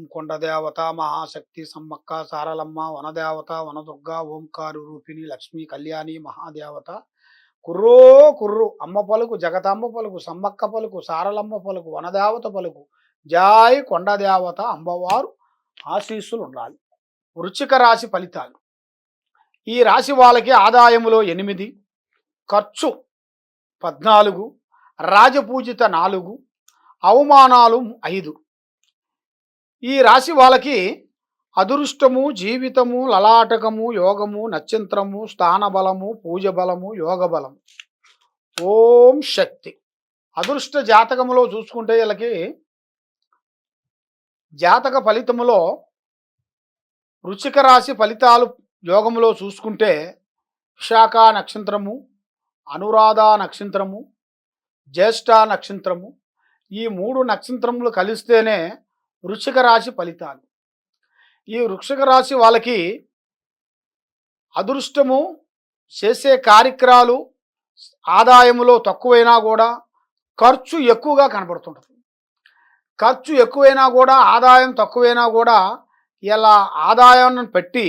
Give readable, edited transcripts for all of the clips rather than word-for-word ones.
ఓం కొండదేవత మహాశక్తి సమ్మక్క సారలమ్మ వనదేవత వనదుర్గ ఓంకారు రూపిణి లక్ష్మీ కళ్యాణి మహాదేవత కుర్రో కుర్రు అమ్మ పలుకు జగతమ్మ పలుకు సమ్మక్క పలుకు సారలమ్మ పలుకు వనదేవత పలుకు జాయ్ కొండదేవత అమ్మవారు ఆశీస్సులు ఉండాలి. వృశ్చిక రాశి ఫలితాలు. ఈ రాశి వాళ్ళకి ఆదాయములో 8, ఖర్చు 14, రాజపూజిత 4, అవమానాలు 5. ఈ రాశి వాళ్ళకి అదృష్టము, జీవితము, లలాటకము, యోగము, నక్షత్రము, స్థాన బలము, పూజ బలము, యోగ బలము. ఓం శక్తి. అదృష్ట జాతకములో చూసుకుంటే వీళ్ళకి జాతక ఫలితములో వృశ్చిక రాశి ఫలితాలు యోగములో చూసుకుంటే విశాఖ నక్షత్రము, అనురాధ నక్షత్రము, జ్యేష్ఠ నక్షత్రము, ఈ 3 నక్షత్రములు కలిస్తేనే వృశ్చిక రాశి ఫలితాలు. ఈ వృశ్చిక రాశి వాళ్ళకి అదృష్టము, చేసే కార్యక్రమాలు ఆదాయములో తక్కువైనా కూడా ఖర్చు ఎక్కువగా కనబడుతుంటుంది. ఖర్చు ఎక్కువైనా కూడా ఆదాయం తక్కువైనా కూడా ఇలా ఆదాయాన్ని పెట్టి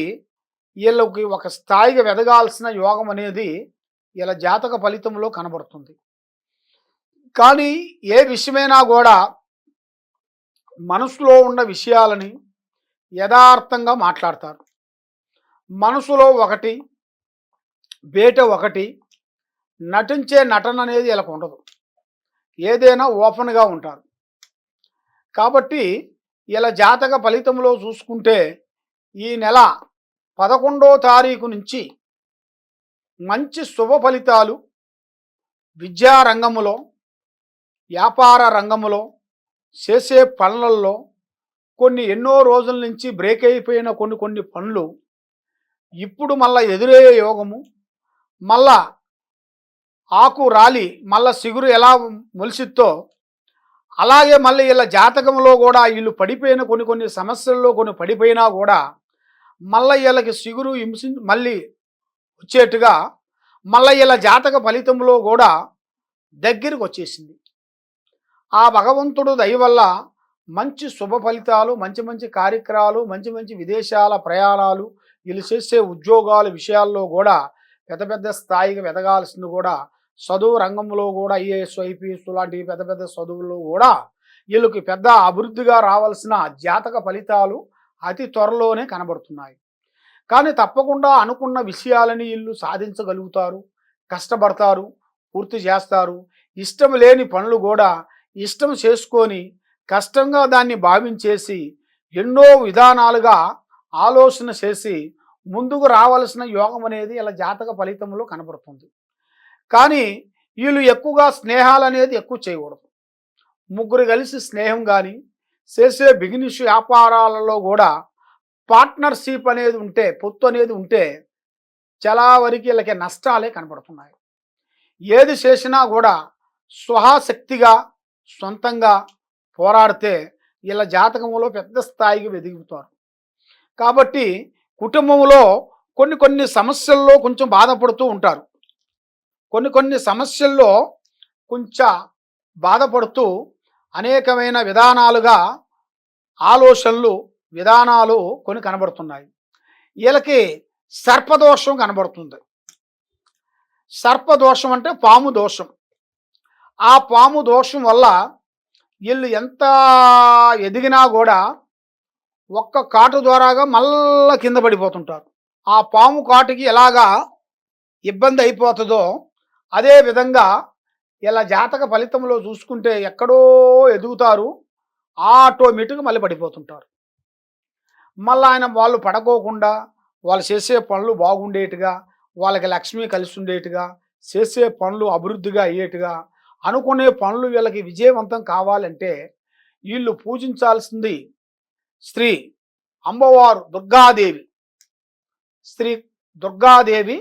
వీళ్ళకి ఒక స్థాయిగా ఎదగాల్సిన యోగం అనేది ఇలా జాతక ఫలితంలో కనబడుతుంది. కానీ ఏ విషయమైనా కూడా మనసులో ఉన్న విషయాలని యథార్థంగా మాట్లాడతారు. మనసులో ఒకటి, బయట ఒకటి, నటించే నటన అనేది వీళ్ళకు ఉండదు. ఏదైనా ఓపెన్గా ఉంటారు. కాబట్టి ఇలా జాతక ఫలితంలో చూసుకుంటే ఈ నెల 11వ తారీఖు నుంచి మంచి శుభ ఫలితాలు విద్యా రంగములో, వ్యాపార రంగములో, చేసే పనులలో ఎన్నో రోజుల నుంచి బ్రేక్ అయిపోయిన కొన్ని పనులు ఇప్పుడు మళ్ళా ఎదురయ్యే యోగము, మళ్ళా ఆకు రాలి మళ్ళా సిగురు ఎలా మొలిసిద్దో అలాగే మళ్ళీ వీళ్ళ జాతకంలో కూడా వీళ్ళు పడిపోయిన కొన్ని సమస్యల్లో పడిపోయినా కూడా మళ్ళీ వీళ్ళకి సిగురు మళ్ళీ వచ్చేట్టుగా మళ్ళీ వీళ్ళ జాతక ఫలితంలో కూడా దగ్గరికి వచ్చేసింది. ఆ భగవంతుడు దయ వల్ల మంచి శుభ ఫలితాలు, మంచి కార్యక్రమాలు, మంచి విదేశాల ప్రయాణాలు, వీళ్ళు చేసే ఉద్యోగాల విషయాల్లో కూడా పెద్ద స్థాయికి ఎదగాల్సింది కూడా చదువు రంగంలో కూడా ఐఏఎస్, ఐపీఎస్ లాంటి పెద్ద చదువుల్లో కూడా వీళ్ళకి పెద్ద అభివృద్ధిగా రావాల్సిన జాతక ఫలితాలు అతి త్వరలోనే కనబడుతున్నాయి. కానీ తప్పకుండా అనుకున్న విషయాలని వీళ్ళు సాధించగలుగుతారు, కష్టపడతారు, పూర్తి చేస్తారు. ఇష్టం లేని పనులు కూడా ఇష్టం చేసుకొని కష్టంగా దాన్ని భావించేసి ఎన్నో విధానాలుగా ఆలోచన చేసి ముందుకు రావాల్సిన యోగం అనేది ఇలా జాతక ఫలితంలో కనబడుతుంది. కానీ వీళ్ళు ఎక్కువగా స్నేహాలు అనేది ఎక్కువ చేయకూడదు. ముగ్గురు కలిసి స్నేహం కానీ చేసే బిజినెస్ వ్యాపారాలలో కూడా పార్ట్నర్షిప్ అనేది ఉంటే, పొత్తు అనేది ఉంటే చాలా వరకు వీళ్ళకి నష్టాలే కనబడుతున్నాయి. ఏది చేసినా కూడా స్వశక్తిగా సొంతంగా పోరాడితే వీళ్ళ జాతకంలో పెద్ద స్థాయికి ఎదుగుతారు. కాబట్టి కుటుంబంలో కొన్ని సమస్యల్లో కొంచెం బాధపడుతూ ఉంటారు. కొన్ని సమస్యల్లో కొంచెం బాధపడుతూ అనేకమైన విధానాలుగా ఆలోచనలు, విధానాలు కొన్ని కనబడుతున్నాయి. వీళ్ళకి సర్పదోషం కనబడుతుంది. సర్పదోషం అంటే పాము దోషం. ఆ పాము దోషం వల్ల వీళ్ళు ఎంత ఎదిగినా కూడా ఒక్క కాటు ద్వారాగా మళ్ళా కింద పడిపోతుంటారు. ఆ పాము కాటుకి ఎలాగా ఇబ్బంది అయిపోతుందో అదే విధంగా ఇలా జాతక ఫలితంలో చూసుకుంటే ఎక్కడో ఎదుగుతారు, ఆటోమేటిక్గా మళ్ళీ పడిపోతుంటారు. మళ్ళీ వాళ్ళు పడుకోకుండా వాళ్ళు చేసే పనులు బాగుండేట్టుగా, వాళ్ళకి లక్ష్మి కలిసి ఉండేట్టుగా, చేసే పనులు అభివృద్ధిగా అయ్యేట్టుగా, అనుకునే పనులు వీళ్ళకి విజయవంతం కావాలంటే వీళ్ళు పూజించాల్సింది శ్రీ అమ్మవారు దుర్గాదేవి. శ్రీ దుర్గాదేవి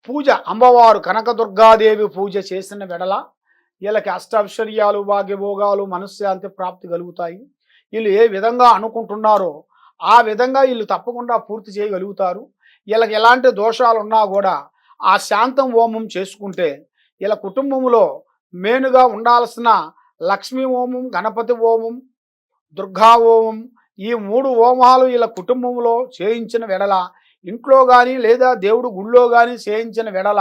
పూజ, అమ్మవారు కనకదుర్గాదేవి పూజ చేసిన వెడల వీళ్ళకి అష్టైశ్వర్యాలు, భాగ్యభోగాలు, మనశ్శాంతి ప్రాప్తి కలుగుతాయి. వీళ్ళు ఏ విధంగా అనుకుంటున్నారో ఆ విధంగా వీళ్ళు తప్పకుండా పూర్తి చేయగలుగుతారు. వీళ్ళకి ఎలాంటి దోషాలు ఉన్నా కూడా ఆ శాంతం హోమం చేసుకుంటే వీళ్ళ కుటుంబంలో మెయిన్గా ఉండాల్సిన లక్ష్మీ హోమం, గణపతి హోమం, దుర్గా హోమం ఈ 3 హోమాలు వీళ్ళ కుటుంబంలో చేయించిన వెడల, ఇంట్లో గాని లేదా దేవుడు గుడిలో గాని చేయించిన వెడల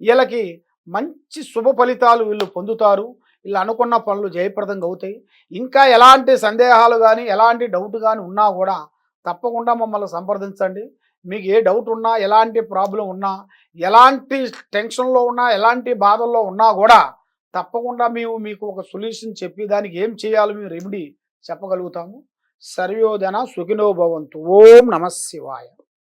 వీళ్ళకి మంచి శుభ ఫలితాలు వీళ్ళు పొందుతారు. వీళ్ళు అనుకున్న పనులు జయప్రదంగా అవుతాయి. ఇంకా ఎలాంటి సందేహాలు గాని, ఎలాంటి డౌట్ గాని ఉన్నా గూడా తప్పకుండా మమ్మల్ని సంప్రదించండి. మీకు ఏ డౌట్ ఉన్నా, ఎలాంటి ప్రాబ్లమ్ ఉన్నా, ఎలాంటి టెన్షన్‌లో ఉన్నా, ఎలాంటి బాధల్లో ఉన్నా గూడా తప్పకుండా మేము మీకు ఒక సొల్యూషన్ చెప్పి దానికి ఏం చేయాలో మేము రెమెడీ చెప్పగలుగుతాము. సర్వోజన సుఖినో భవంతు. ఓం నమః శివాయ.